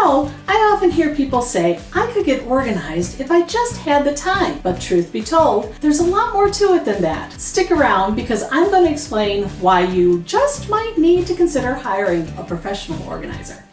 I often hear people say, I could get organized if I just had the time. But truth be told, there's a lot more to it than that. Stick around because I'm going to explain why you just might need to consider hiring a professional organizer.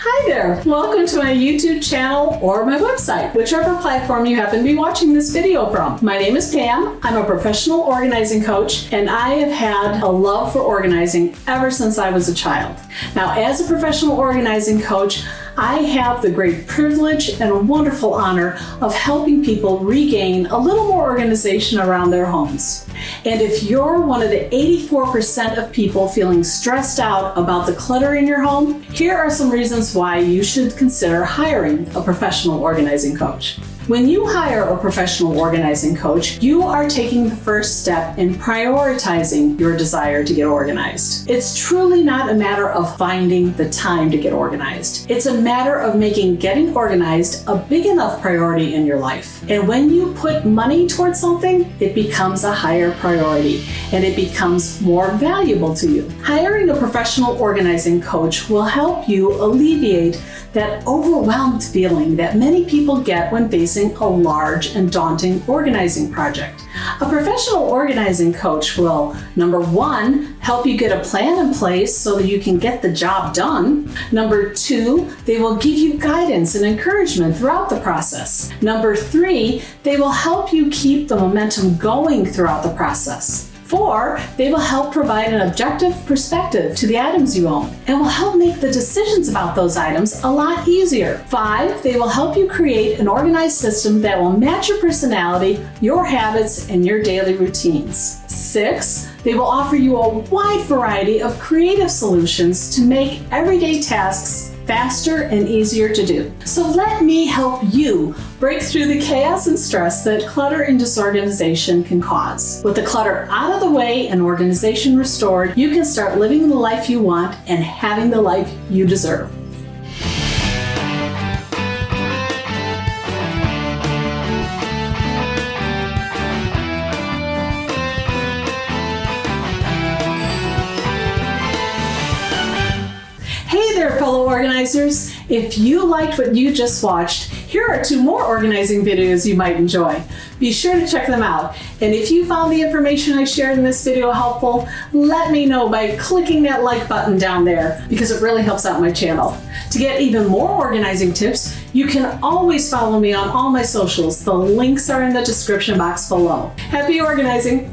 Hi there! Welcome to my YouTube channel or my website, whichever platform you happen to be watching this video from. My name is Pam. I'm a professional organizing coach, and I have had a love for organizing ever since I was a child. Now, as a professional organizing coach, I have the great privilege and wonderful honor of helping people regain a little more organization around their homes. And if you're one of the 84% of people feeling stressed out about the clutter in your home, here are some reasons why you should consider hiring a professional organizing coach. When you hire a professional organizing coach, you are taking the first step in prioritizing your desire to get organized. It's truly not a matter of finding the time to get organized. It's a matter of making getting organized a big enough priority in your life. And when you put money towards something, it becomes a higher priority and it becomes more valuable to you. Hiring a professional organizing coach will help you alleviate that overwhelmed feeling that many people get when facing a large and daunting organizing project. A professional organizing coach will, number one, help you get a plan in place so that you can get the job done. Number two, they will give you guidance and encouragement throughout the process. Number three, they will help you keep the momentum going throughout the process. 4, they will help provide an objective perspective to the items you own and will help make the decisions about those items a lot easier. 5, they will help you create an organized system that will match your personality, your habits, and your daily routines. 6, they will offer you a wide variety of creative solutions to make everyday tasks faster and easier to do. So let me help you break through the chaos and stress that clutter and disorganization can cause. With the clutter out of the way and organization restored, you can start living the life you want and having the life you deserve. Hey there, fellow organizers! If you liked what you just watched, here are 2 more organizing videos you might enjoy. Be sure to check them out. And if you found the information I shared in this video helpful, let me know by clicking that like button down there because it really helps out my channel. To get even more organizing tips, you can always follow me on all my socials. The links are in the description box below. Happy organizing!